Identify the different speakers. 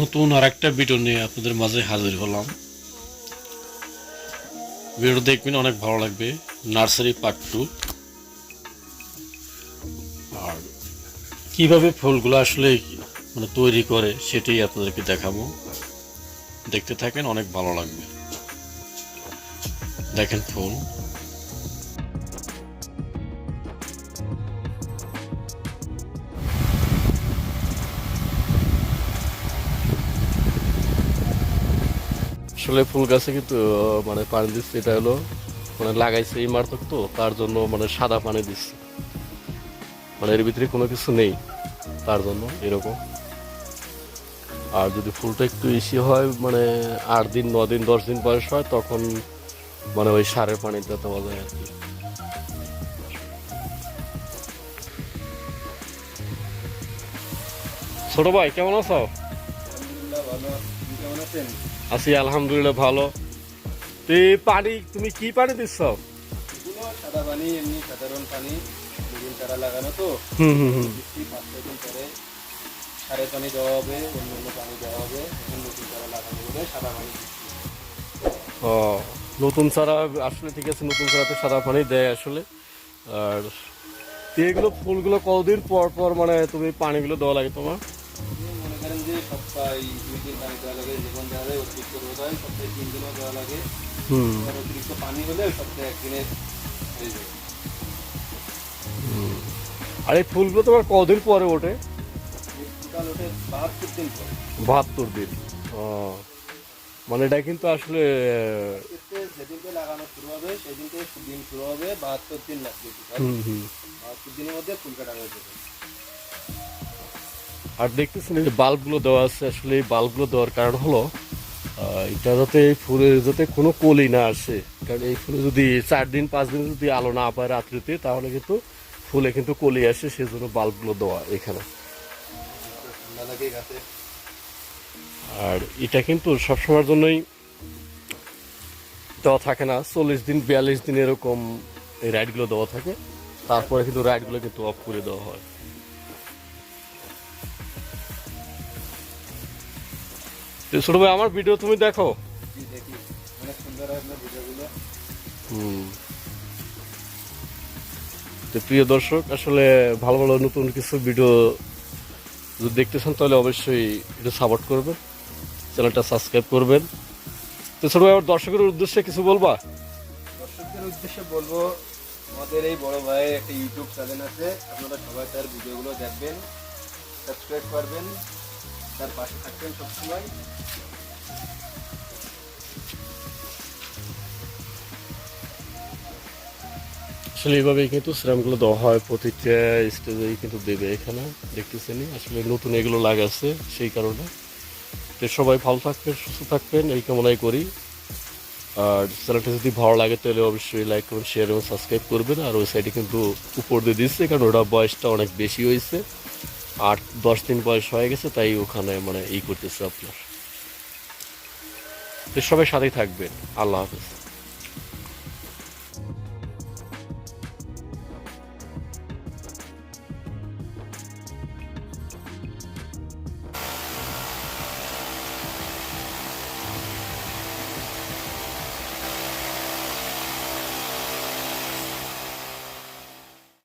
Speaker 1: নতুন আর একটা ভিডিও নিয়ে আপনাদের মাঝে হাজির হলাম। ভিডিও দেখবেন, অনেক ভালো লাগবে। Nursery part 2। আর কিভাবে ফুলগুলো আসলে তৈরি করে সেটাই আপনাদেরকে দেখাবো। দেখতে থাকেন, অনেক ভালো লাগবে। দেখেন ফুল। আসলে ফুল গাছে কিন্তু পানি দিচ্ছে, এটা হলো লাগাইছে এই মারতক, তো তার জন্য সাদা পানি দিচ্ছে, এর ভিতরে কোনো কিছু নেই, তার জন্য এরকম। আর যদি ফুলটা একটু বেশি হয় 8 দিন 9 দিন 10 দিন বয়স হয়, তখন ওই সারের পানিটা দেওয়া যায় আর কি। ছোট ভাই, কেমন আছো? আছি আলহামদুলিল্লাহ, ভালো। তুই পানি, তুমি কি পানি দিচ্ছ?
Speaker 2: সাদা পানি, এমনি সাধারণ পানি। দুদিন চারা লাগানো তো,
Speaker 1: হুম হুম হুম
Speaker 2: 5-6 দিন পরে সারের পানি দেওয়া হবে, অন্য পানি দেওয়া হবে। এখন নতুন চারা লাগানো হবে, সাদা পানি দিচ্ছি।
Speaker 1: ও, নতুন চারা আসলে ঠিক আছে, নতুন চারাতে সাদা পানি দেয় আসলে। আর এগুলো ফুলগুলো কতদিন পর পর তুমি পানিগুলো দেওয়া লাগে তোমার?
Speaker 2: মনে করেন যে সপ্তাহে 2 দিন পানি দেওয়া লাগে, যখন দেওয়া যায় অতিরিক্ত রোদ হয় সপ্তাহে 3 দিনও দেওয়া লাগে।
Speaker 1: হুম।
Speaker 2: আর অতিরিক্ত পানি হলে সপ্তাহে 1 দিনে হয়ে যায়।
Speaker 1: আর এই ফুলগুলো তোমার কতদিন পরে ওঠে?
Speaker 2: টোটাল ওঠে 72 দিন পরে।
Speaker 1: 72 দিন। ও, এটা কিন্তু আসলে
Speaker 2: যেদিনকে লাগানো শুরু হবে সেদিনকে দিন শুরু হবে, 72 দিন লাগবে টোটাল।
Speaker 1: হুম হুম।
Speaker 2: 72 দিনের মধ্যে ফুল কাটা হয়ে যাবে।
Speaker 1: আর দেখতেছেন এই যে বাল্বগুলো দেওয়া আছে, আসলে এই বাল্বগুলো দেওয়ার কারণ হলো এটা যাতে এই ফুলের যাতে কোনো কলি না আসে। কারণ এই ফুলে যদি 4 দিন 5 দিন যদি আলো না পায় রাত্রিতে, তাহলে কিন্তু ফুলে কিন্তু কলি আসে, সেজন্য বাল্বগুলো দেওয়া এখানে।
Speaker 2: ঠান্ডা লাগে গাছে।
Speaker 1: আর এটা কিন্তু সবসময়ের জন্যই দেওয়া থাকে না, 40 দিন 42 দিন এরকম এই রাইডগুলো দেওয়া থাকে। তারপরে কিন্তু রাইডগুলো কিন্তু অফ করে দেওয়া হয়। তো ছোট ভাই, আমার ভিডিও তুমি দেখো?
Speaker 2: দেখি, অনেক সুন্দর হয় আপনার ভিডিওগুলো।
Speaker 1: হুম। তো প্রিয় দর্শক, আসলে ভালো ভালো নতুন কিছু ভিডিও যদি দেখতে চান, তাহলে অবশ্যই একটু সাপোর্ট করবেন, চ্যানেলটা সাবস্ক্রাইব করবেন। তো ছোট ভাই, আমার দর্শকের উদ্দেশ্যে কিছু বলবা?
Speaker 2: দর্শকদের উদ্দেশ্যে বলবো, আমাদের এই বড় ভাইয়ের একটা ইউটিউব চ্যানেল আছে, আপনারা সবাই তার ভিডিওগুলো দেখবেন, সাবস্ক্রাইব করবেন, তার পাশে থাকবেন সবসময়।
Speaker 1: আসলে এইভাবেই কিন্তু সিরামগুলো দেওয়া হয়, প্রতিটা স্টেজেই কিন্তু দেবে। এখানে দেখতেছেনি আসলে নতুন এগুলো লাগাচ্ছে, সেই কারণে। তো সবাই ভালো থাকবেন, সুস্থ থাকবেন, এই কামনাই করি। আর চ্যানেলটা যদি ভালো লাগে, তাহলে অবশ্যই লাইক করবেন, শেয়ার এবং সাবস্ক্রাইব করবেন। আর ওই সাইডে কিন্তু উপর দিয়ে দিচ্ছে, কারণ ওটা বয়সটা অনেক বেশি হয়েছে, 8-10 দিন বয়স হয়ে গেছে, তাই ওখানে করতেছে আপনার। তো সবাই সাথেই থাকবেন। আল্লাহ হাফেজ।